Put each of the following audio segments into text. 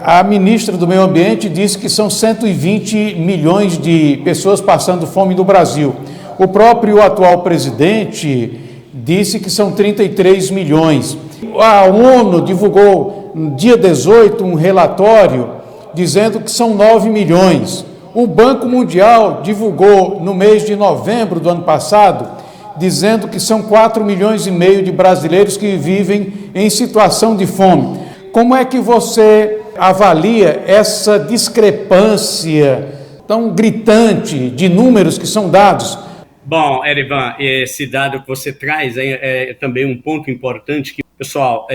A ministra do Meio Ambiente disse que são 120 milhões de pessoas passando fome no Brasil. O próprio atual presidente disse que são 33 milhões. A ONU divulgou no dia 18 um relatório dizendo que são 9 milhões. O Banco Mundial divulgou no mês de novembro do ano passado, dizendo que são 4 milhões e meio de brasileiros que vivem em situação de fome. Como é que você avalia essa discrepância tão gritante de números que são dados? Bom, Erivan, esse dado que você traz é também um ponto importante. Pessoal,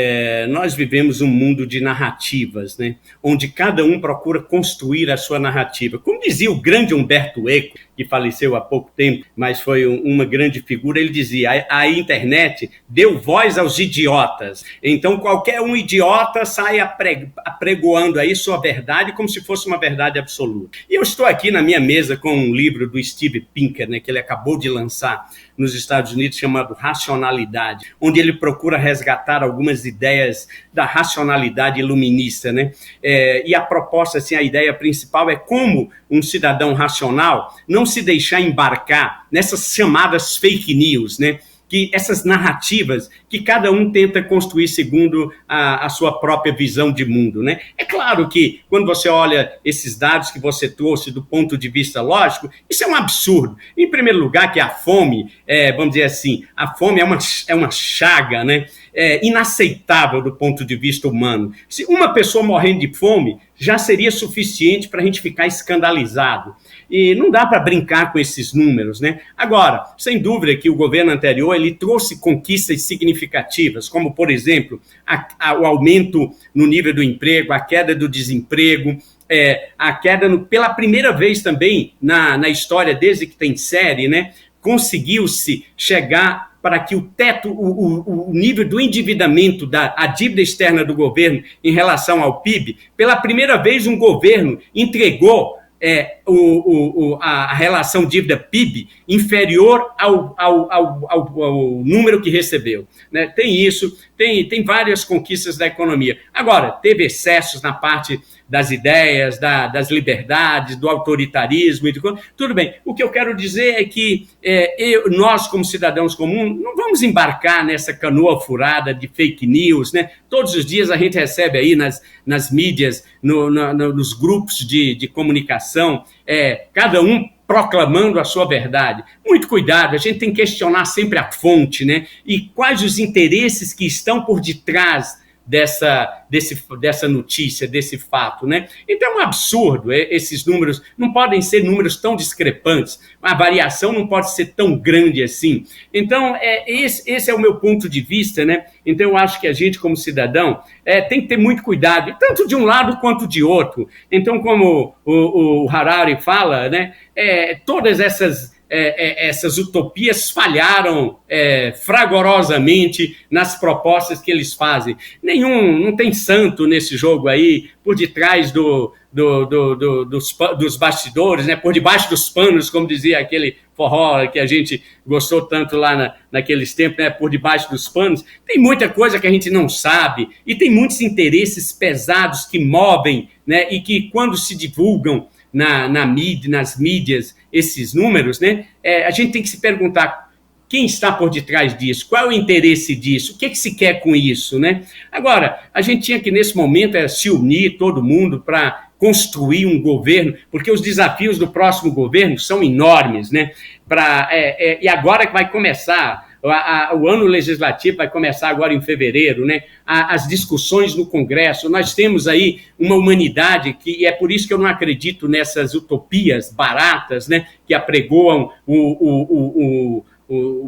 nós vivemos um mundo de narrativas, né? Onde cada um procura construir a sua narrativa. Como dizia o grande Humberto Eco, que faleceu há pouco tempo, mas foi uma grande figura, ele dizia: a internet deu voz aos idiotas. Então, qualquer um idiota sai apregoando aí sua verdade como se fosse uma verdade absoluta. E eu estou aqui na minha mesa com um livro do Steve Pinker, né, que ele acabou de lançar nos Estados Unidos, chamado Racionalidade, onde ele procura resgatar algumas ideias da racionalidade iluminista, né? E a proposta, assim, a ideia principal é como um cidadão racional não se deixar embarcar nessas chamadas fake news, né? Que essas narrativas que cada um tenta construir segundo a sua própria visão de mundo, né? É claro que quando você olha esses dados que você trouxe do ponto de vista lógico, isso é um absurdo. Em primeiro lugar, que a fome, vamos dizer assim, a fome é uma chaga, né? Inaceitável do ponto de vista humano. Se uma pessoa morrendo de fome já seria suficiente para a gente ficar escandalizado. E não dá para brincar com esses números, né? Agora, sem dúvida que o governo anterior ele trouxe conquistas significativas, como, por exemplo, o aumento no nível do emprego, a queda do desemprego, a queda, pela primeira vez também na história, desde que tem série, né? Conseguiu-se chegar para que o teto, o nível do endividamento, a dívida externa do governo em relação ao PIB, pela primeira vez um governo entregou a relação dívida-PIB inferior ao número que recebeu, né? Tem isso, tem várias conquistas da economia. Agora, teve excessos na parte das ideias, das liberdades, do autoritarismo, tudo bem. O que eu quero dizer é que nós, como cidadãos comuns, não vamos embarcar nessa canoa furada de fake news, né? Todos os dias a gente recebe aí nas mídias, nos grupos de comunicação, cada um proclamando a sua verdade. Muito cuidado, a gente tem que questionar sempre a fonte, né? E quais os interesses que estão por detrás dessa notícia, desse fato, né? Então é um absurdo, esses números não podem ser números tão discrepantes, a variação não pode ser tão grande assim. Então esse é o meu ponto de vista, né? Então eu acho que a gente como cidadão tem que ter muito cuidado, tanto de um lado quanto de outro. Então, como o Harari fala, né? Todas essas utopias falharam fragorosamente nas propostas que eles fazem. Não tem santo nesse jogo aí, por detrás dos bastidores, né? Por debaixo dos panos, como dizia aquele forró que a gente gostou tanto lá naqueles tempos, né? Por debaixo dos panos. Tem muita coisa que a gente não sabe e tem muitos interesses pesados que movem, né? E que quando se divulgam nas mídias esses números, né? A gente tem que se perguntar quem está por detrás disso, qual é o interesse disso, o que se quer com isso, né? Agora, a gente tinha que nesse momento se unir todo mundo para construir um governo, porque os desafios do próximo governo são enormes, né? E agora que vai começar o ano legislativo, vai começar agora em fevereiro, né? As discussões no Congresso, nós temos aí uma humanidade e é por isso que eu não acredito nessas utopias baratas, né? Que apregoam o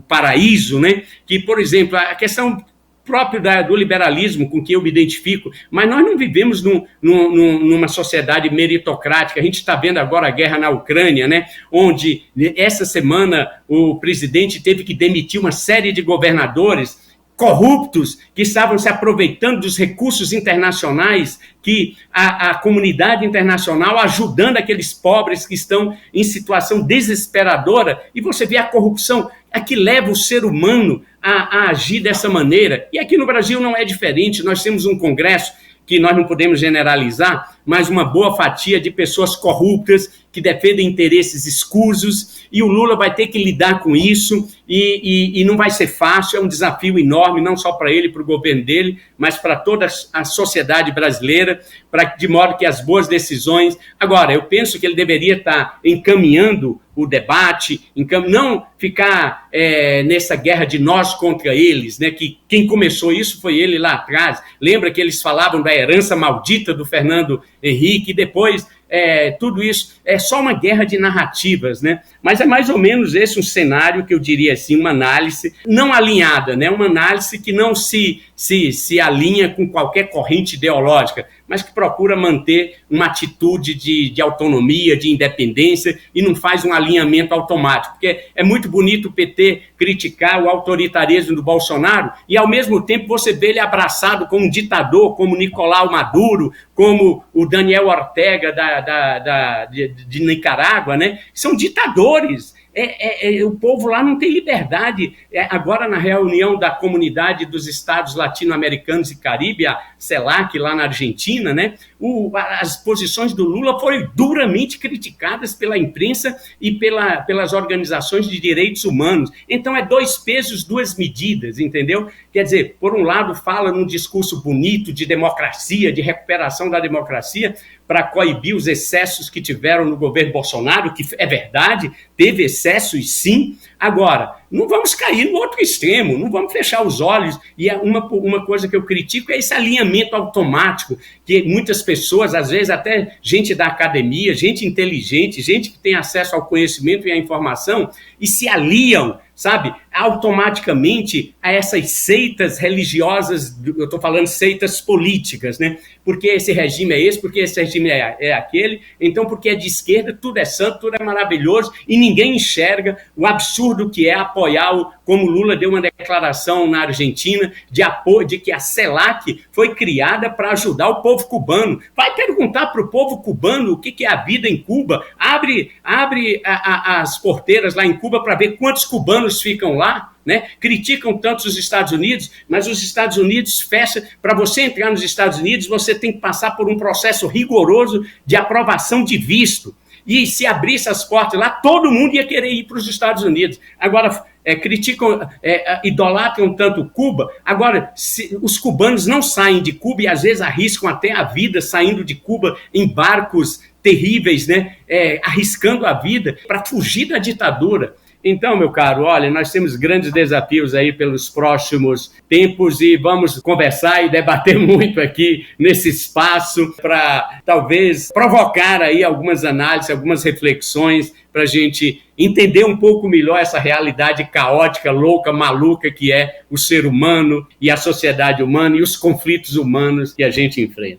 paraíso, né? Que, por exemplo, a questão próprio do liberalismo com que eu me identifico, mas nós não vivemos numa sociedade meritocrática. A gente está vendo agora a guerra na Ucrânia, né? Onde essa semana o presidente teve que demitir uma série de governadores corruptos que estavam se aproveitando dos recursos internacionais, que a comunidade internacional ajudando aqueles pobres que estão em situação desesperadora, e você vê a corrupção que leva o ser humano a agir dessa maneira. E aqui no Brasil não é diferente, nós temos um Congresso que nós não podemos generalizar, mas uma boa fatia de pessoas corruptas que defendem interesses escusos, e o Lula vai ter que lidar com isso, e não vai ser fácil, é um desafio enorme, não só para ele, para o governo dele, mas para toda a sociedade brasileira, de modo que as boas decisões... Agora, eu penso que ele deveria estar encaminhando o debate, não ficar nessa guerra de nós contra eles, né? Que quem começou isso foi ele lá atrás. Lembra que eles falavam da herança maldita do Fernando Henrique, e depois tudo isso é só uma guerra de narrativas, né? Mas é mais ou menos esse um cenário que eu diria assim, uma análise não alinhada, né? Uma análise que não se alinha com qualquer corrente ideológica, mas que procura manter uma atitude de autonomia, de independência, e não faz um alinhamento automático. Porque é muito bonito o PT criticar o autoritarismo do Bolsonaro e, ao mesmo tempo, você vê ele abraçado como um ditador, como Nicolás Maduro, como o Daniel Ortega de Nicarágua, né? São ditadores. O povo lá não tem liberdade. Agora, na reunião da Comunidade dos Estados Latino-Americanos e Caribe, a CELAC, lá na Argentina, né, as posições do Lula foram duramente criticadas pela imprensa e pelas organizações de direitos humanos. Então, é 2 pesos, 2 medidas, entendeu? Quer dizer, por um lado, fala num discurso bonito de democracia, de recuperação da democracia, para coibir os excessos que tiveram no governo Bolsonaro, que é verdade, teve excessos sim. Agora, não vamos cair no outro extremo, não vamos fechar os olhos. E uma coisa que eu critico é esse alinhamento automático, que muitas pessoas, às vezes até gente da academia, gente inteligente, gente que tem acesso ao conhecimento e à informação, e se aliam, sabe, automaticamente a essas seitas religiosas, eu estou falando seitas políticas, né? Porque esse regime é esse, porque esse regime é aquele, então porque é de esquerda, tudo é santo, tudo é maravilhoso, e ninguém enxerga o absurdo que é apoiar, como Lula deu uma declaração na Argentina, de apoio, de que a CELAC foi criada para ajudar o povo cubano. Vai perguntar para o povo cubano o que é a vida em Cuba, abre as porteiras lá em Cuba para ver quantos cubanos ficam lá, né? Criticam tanto os Estados Unidos, mas os Estados Unidos fecham. Para você entrar nos Estados Unidos, você tem que passar por um processo rigoroso de aprovação de visto. E se abrisse as portas lá, todo mundo ia querer ir para os Estados Unidos. Agora, criticam, idolatram tanto Cuba. Agora, os cubanos não saem de Cuba e às vezes arriscam até a vida saindo de Cuba em barcos terríveis, né? Arriscando a vida para fugir da ditadura. Então, meu caro, olha, nós temos grandes desafios aí pelos próximos tempos e vamos conversar e debater muito aqui nesse espaço para talvez provocar aí algumas análises, algumas reflexões para a gente entender um pouco melhor essa realidade caótica, louca, maluca que é o ser humano e a sociedade humana e os conflitos humanos que a gente enfrenta.